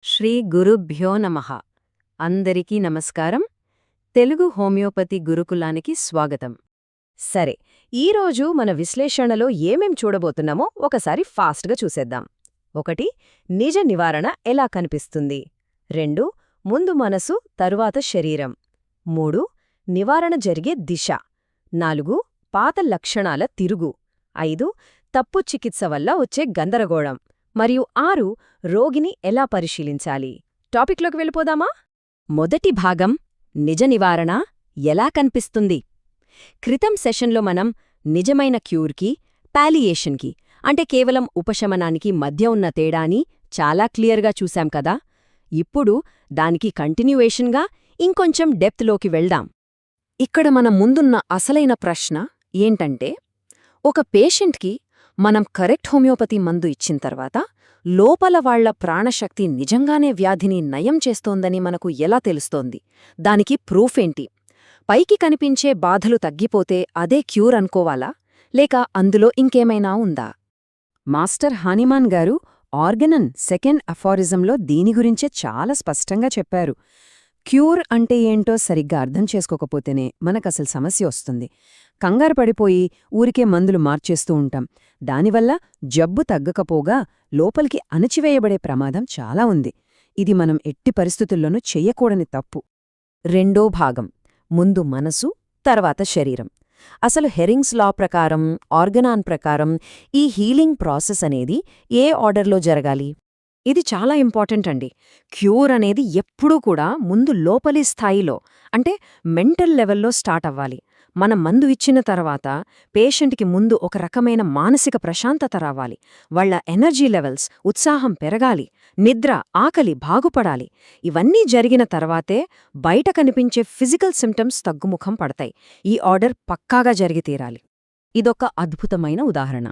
శ్రీ గురుభ్యో నమః. అందరికీ నమస్కారం. తెలుగు హోమియోపతి గురుకులానికి స్వాగతం. సరే, ఈరోజు మన విశ్లేషణలో ఏమేం చూడబోతున్నామో ఒకసారి ఫాస్ట్గా చూసేద్దాం. 1. నిజ నివారణ ఎలా కనిపిస్తుంది. 2. ముందు మనసు తరువాత శరీరం. 3. నివారణ జరిగే దిశ. 4. పాత లక్షణాల తిరుగు. 5. తప్పు చికిత్స వల్ల వచ్చే గందరగోళం. మరియు 6. రోగిని ఎలా పరిశీలించాలి. టాపిక్లోకి వెళ్ళిపోదామా? మొదటి భాగం నిజ నివారణ ఎలా కనిపిస్తుంది. క్రితం సెషన్లో మనం నిజమైన క్యూర్కి, పాలియేషన్కి అంటే కేవలం ఉపశమనానికి మధ్య ఉన్న తేడాని చాలా క్లియర్గా చూశాం కదా. ఇప్పుడు దానికి కంటిన్యూయేషన్గా ఇంకొంచెం డెప్త్లోకి వెళ్దాం. ఇక్కడ మన ముందున్న అసలైన ప్రశ్న ఏంటంటే, ఒక పేషెంట్కి మనం కరెక్ట్ హోమియోపతి మందు ఇచ్చిన తర్వాత లోపల వాళ్ల ప్రాణశక్తి నిజంగానే వ్యాధిని నయం చేస్తోందని మనకు ఎలా తెలుస్తోంది? దానికి ప్రూఫ్ ఏంటి? పైకి కనిపించే బాధలు తగ్గిపోతే అదే క్యూర్ అనుకోవాలా, లేక అందులో ఇంకేమైనా ఉందా? మాస్టర్ హానిమాన్ గారు ఆర్గనన్ సెకండ్ అఫారిజంలో దీని గురించే చాలా స్పష్టంగా చెప్పారు. క్యూర్ అంటే ఏంటో సరిగ్గా అర్థం చేసుకోకపోతేనే మనకసలు సమస్య వస్తుంది. కంగారు పడిపోయి ఊరికే మందులు మార్చేస్తూ ఉంటాం. దానివల్ల జబ్బు తగ్గకపోగా లోపలికి అణచివేయబడే ప్రమాదం చాలా ఉంది. ఇది మనం ఎట్టి పరిస్థితుల్లోనూ చెయ్యకూడని తప్పు. రెండో భాగం ముందు మనసు తర్వాత శరీరం. అసలు హెరింగ్స్ లా ప్రకారం, ఆర్గనాన్ ప్రకారం ఈ హీలింగ్ ప్రాసెస్ అనేది ఏ ఆర్డర్లో జరగాలి? ఇది చాలా ఇంపార్టెంట్ అండి. క్యూర్ అనేది ఎప్పుడూ కూడా ముందు లోపలి స్థాయిలో అంటే మెంటల్ లెవెల్లో స్టార్ట్ అవ్వాలి. మన మందు ఇచ్చిన తర్వాత పేషెంట్కి ముందు ఒక రకమైన మానసిక ప్రశాంతత రావాలి. వాళ్ల ఎనర్జీ లెవెల్స్, ఉత్సాహం పెరగాలి, నిద్ర, ఆకలి బాగుపడాలి. ఇవన్నీ జరిగిన తర్వాతే బయట కనిపించే ఫిజికల్ సిమ్టమ్స్ తగ్గుముఖం పడతాయి. ఈ ఆర్డర్ పక్కాగా జరిగి తీరాలి. ఇదొక అద్భుతమైన ఉదాహరణ.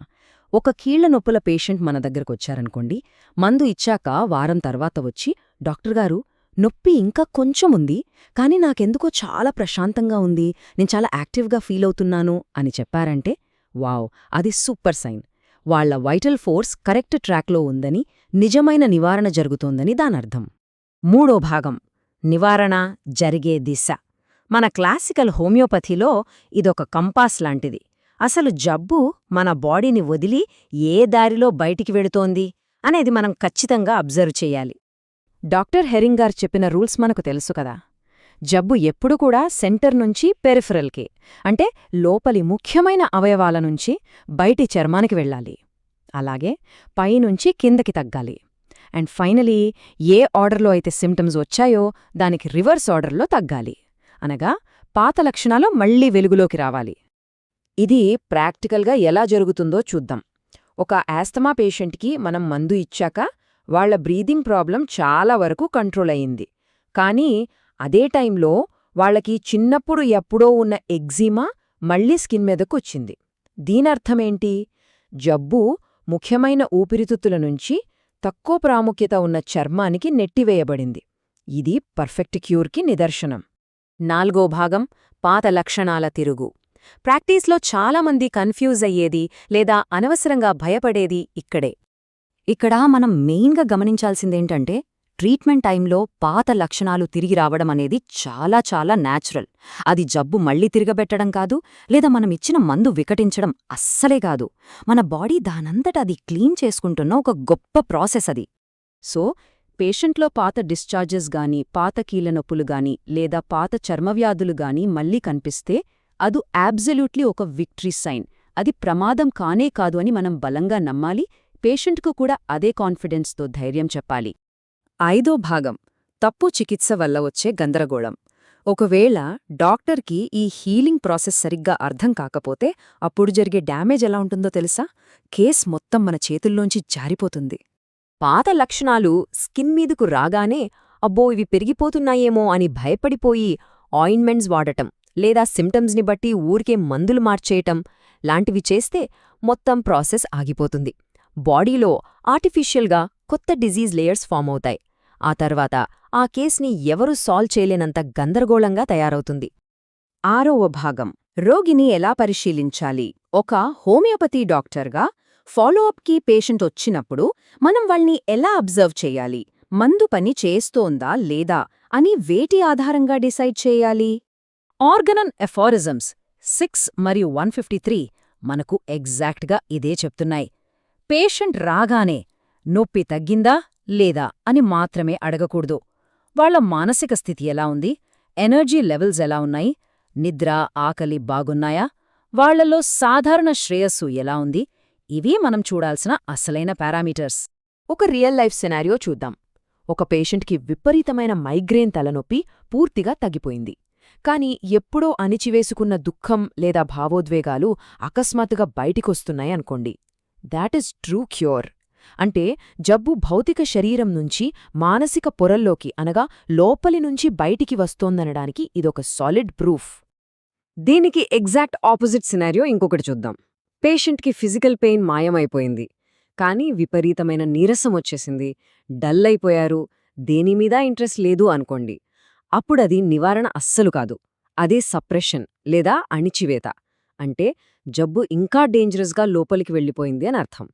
ఒక కీళ్ల నొప్పుల పేషెంట్ మన దగ్గరకొచ్చారనుకోండి. మందు ఇచ్చాక వారం తర్వాత వచ్చి, డాక్టర్గారు నొప్పి ఇంకా కొంచెం ఉంది, కానీ నాకెందుకో చాలా ప్రశాంతంగా ఉంది, నేను చాలా యాక్టివ్గా ఫీల్ అవుతున్నాను అని చెప్పారంటే, వావ్, అది సూపర్ సైన్. వాళ్ల వైటల్ ఫోర్స్ కరెక్ట్ ట్రాక్లో ఉందని, నిజమైన నివారణ జరుగుతోందని దానర్థం. మూడో భాగం నివారణ జరిగే దిశ. మన క్లాసికల్ హోమియోపతిలో ఇదొక కంపాస్ లాంటిది. అసలు జబ్బు మన బాడీని వదిలి ఏ దారిలో బయటికి వెడుతోంది అనేది మనం ఖచ్చితంగా అబ్జర్వ్ చెయ్యాలి. డాక్టర్ హెరింగ్ గారు చెప్పిన రూల్స్ మనకు తెలుసు కదా. జబ్బు ఎప్పుడు కూడా సెంటర్ నుంచి పెరిఫరల్కి అంటే లోపలి ముఖ్యమైన అవయవాల నుంచి బయటి చర్మానికి వెళ్ళాలి. అలాగే పైనుంచి కిందకి తగ్గాలి. అండ్ ఫైనలీ ఏ ఆర్డర్లో అయితే సిమ్టమ్స్ వచ్చాయో దానికి రివర్స్ ఆర్డర్లో తగ్గాలి. అనగా పాత లక్షణాలు మళ్లీ వెలుగులోకి రావాలి. ఇది ప్రాక్టికల్గా ఎలా జరుగుతుందో చూద్దాం. ఒక ఆస్తమా పేషెంట్కి మనం మందు ఇచ్చాక వాళ్ల బ్రీదింగ్ ప్రాబ్లం చాలా వరకు కంట్రోల్ అయింది. కానీ అదే టైంలో వాళ్లకి చిన్నప్పుడు ఎప్పుడో ఉన్న ఎగ్జిమా మళ్లీ స్కిన్ మీదకొచ్చింది. దీనర్థమేంటి? జబ్బు ముఖ్యమైన ఊపిరితిత్తుల నుంచి తక్కువ ప్రాముఖ్యత ఉన్న చర్మానికి నెట్టివేయబడింది. ఇది పర్ఫెక్ట్ క్యూర్కి నిదర్శనం. నాలుగో భాగం పాత లక్షణాల తిరుగు. ప్రాక్టీస్లో చాలామంది కన్ఫ్యూజ్ అయ్యేది లేదా అనవసరంగా భయపడేది ఇక్కడే. ఇక్కడ మనం మెయిన్గా గమనించాల్సిందేంటంటే, ట్రీట్మెంట్ టైంలో పాత లక్షణాలు తిరిగి రావడం అనేది చాలా చాలా న్యాచురల్. అది జబ్బు మళ్లీ తిరగబెట్టడం కాదు, లేదా మనమిచ్చిన మందు వికటించడం అస్సలే కాదు. మన బాడీ దానంతట అది క్లీన్ చేసుకుంటున్న ఒక గొప్ప ప్రాసెస్ అది. సో పేషెంట్లో పాత డిశ్చార్జెస్ గానీ, పాత కీళ్లనొప్పులు గానీ, లేదా పాత చర్మవ్యాధులు గానీ మళ్లీ కనిపిస్తే అది అబ్సల్యూట్లీ ఒక విక్టరీ సైన్. అది ప్రమాదం కానే కాదు అని మనం బలంగా నమ్మాలి. పేషెంట్కు కూడా అదే కాన్ఫిడెన్స్తో ధైర్యం చెప్పాలి. ఐదో భాగం తప్పు చికిత్స వల్ల వచ్చే గందరగోళం. ఒకవేళ డాక్టర్కి ఈ హీలింగ్ ప్రాసెస్ సరిగ్గా అర్థం కాకపోతే అప్పుడు జరిగే డ్యామేజ్ ఎలా ఉంటుందో తెలుసా? కేస్ మొత్తం మన చేతుల్లోంచి జారిపోతుంది. పాత లక్షణాలు స్కిన్ మీదకు రాగానే అబ్బో ఇవి పెరిగిపోతున్నాయేమో అని భయపడిపోయి ఆయింట్మెంట్స్ వాడటం లేదా సిమ్టమ్స్ని బట్టి ఊరికే మందులు మార్చేయటం లాంటివి చేస్తే మొత్తం ప్రాసెస్ ఆగిపోతుంది. బాడీలో ఆర్టిఫిషియల్గా కొత్త డిజీజ్ లేయర్స్ ఫామ్ అవుతాయి. ఆ తర్వాత ఆ కేస్ని ఎవరూ సాల్వ్ చేయలేనంత గందరగోళంగా తయారవుతుంది. ఆరవ భాగం రోగిని ఎలా పరిశీలించాలి. ఒక హోమియోపతి డాక్టర్గా ఫాలోఅప్కి పేషెంట్ వచ్చినప్పుడు మనం వాళ్ళని ఎలా అబ్జర్వ్ చెయ్యాలి, మందు పని చేస్తోందా లేదా అని వేటి ఆధారంగా డిసైడ్ చేయాలి? ఆర్గనన్ ఎఫారిజమ్స్ 6 మరియు 153 మనకు ఎగ్జాక్ట్గా ఇదే చెప్తున్నాయి. పేషెంట్ రాగానే నొప్పి తగ్గిందా లేదా అని మాత్రమే అడగకూడదు. వాళ్ల మానసిక స్థితి ఎలా ఉంది, ఎనర్జీ లెవెల్స్ ఎలా ఉన్నాయి, నిద్ర, ఆకలి బాగున్నాయా, వాళ్లలో సాధారణ శ్రేయస్సు ఎలా ఉంది, ఇవీ మనం చూడాల్సిన అసలైన పారామీటర్స్. ఒక రియల్ లైఫ్ సెనారియో చూద్దాం. ఒక పేషెంట్కి విపరీతమైన మైగ్రేన్ తలనొప్పి పూర్తిగా తగ్గిపోయింది. కాని ఎప్పుడో అణిచివేసుకున్న దుఃఖం లేదా భావోద్వేగాలు అకస్మాత్తుగా బయటికొస్తున్నాయనుకోండి. దాటిస్ ట్రూ క్యూర్. అంటే జబ్బు భౌతిక శరీరం నుంచి మానసిక పొరల్లోకి అనగా లోపలి నుంచి బయటికి వస్తోందనడానికి ఇదొక సాలిడ్ ప్రూఫ్. దీనికి ఎగ్జాక్ట్ ఆపోజిట్ సినారియో ఇంకొకటి చూద్దాం. పేషెంట్కి ఫిజికల్ పెయిన్ మాయమైపోయింది, కానీ విపరీతమైన నీరసం వచ్చేసింది, డల్ అయిపోయారు, దేనిమీదా ఇంట్రెస్ట్ లేదు అనుకోండి. అప్పుడది నివారణ అస్సలు కాదు, అదే సప్రెషన్ లేదా అణిచివేత. అంటే జబ్బు ఇంకా డేంజరస్గా లోపలికి వెళ్ళిపోయింది అని అర్థం.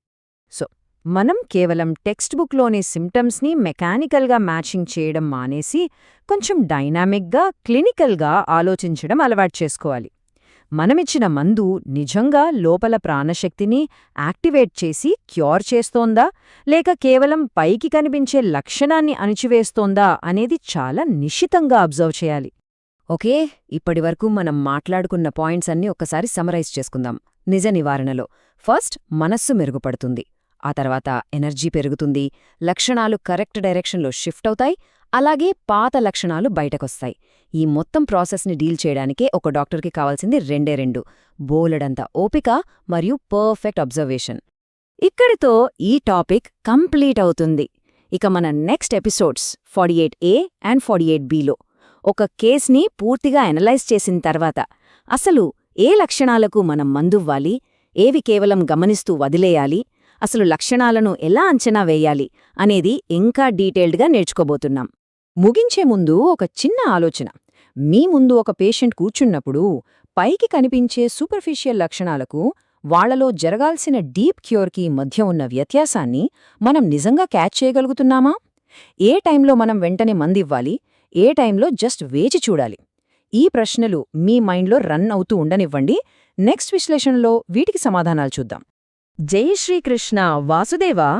సో మనం కేవలం టెక్స్ట్ బుక్లోని సిమ్టమ్స్ని మెకానికల్గా మ్యాచింగ్ చేయడం మానేసి కొంచెం డైనామిక్గా, క్లినికల్గా ఆలోచించడం అలవాటు చేసుకోవాలి. మనమిచ్చిన మందు నిజంగా లోపల ప్రాణశక్తిని యాక్టివేట్ చేసి క్యూర్ చేస్తోందా లేక కేవలం పైకి కనిపించే లక్షణాన్ని అణిచివేస్తోందా అనేది చాలా నిశితంగా అబ్జర్వ్ చేయాలి. ఓకే, ఇప్పటివరకు మనం మాట్లాడుకున్న పాయింట్స్ అన్నీ ఒక్కసారి సమరైజ్ చేసుకుందాం. నిజ నివారణలో ఫస్ట్ మనస్సు మెరుగుపడుతుంది, ఆ తర్వాత ఎనర్జీ పెరుగుతుంది, లక్షణాలు కరెక్ట్ డైరెక్షన్లో షిఫ్ట్ అవుతాయి, అలాగే పాత లక్షణాలు బయటకొస్తాయి. ఈ మొత్తం ప్రాసెస్ని డీల్ చేయడానికే ఒక డాక్టర్కి కావాల్సింది రెండు: బోలెడంత ఓపిక మరియు పర్ఫెక్ట్ అబ్జర్వేషన్. ఇక్కడితో ఈ టాపిక్ కంప్లీట్ అవుతుంది. ఇక మన నెక్స్ట్ ఎపిసోడ్స్ 48A అండ్ 48Bలో ఒక కేస్ని పూర్తిగా ఎనలైజ్ చేసిన తర్వాత అసలు ఏ లక్షణాలకు మనం మందువ్వాలి, ఏవి కేవలం గమనిస్తూ వదిలేయాలి, అసలు లక్షణాలను ఎలా అంచనా వేయాలి అనేది ఇంకా డీటెయిల్డ్గా నేర్చుకోబోతున్నాం. ముగించే ముందు ఒక చిన్న ఆలోచన. మీ ముందు ఒక పేషెంట్ కూర్చున్నప్పుడు పైకి కనిపించే సూపర్ఫిషియల్ లక్షణాలకు వాళ్లలో జరగాల్సిన డీప్ క్యూర్కి మధ్య ఉన్న వ్యత్యాసాన్ని మనం నిజంగా క్యాచ్ చేయగలుగుతున్నామా? ఏ టైంలో మనం వెంటనే మందివ్వాలి, ఏ టైంలో జస్ట్ వేచి చూడాలి? ఈ ప్రశ్నలు మీ మైండ్లో రన్ అవుతూ ఉండనివ్వండి. నెక్స్ట్ విశ్లేషణలో వీటికి సమాధానాలు చూద్దాం. జై శ్రీకృష్ణ వాసుదేవా.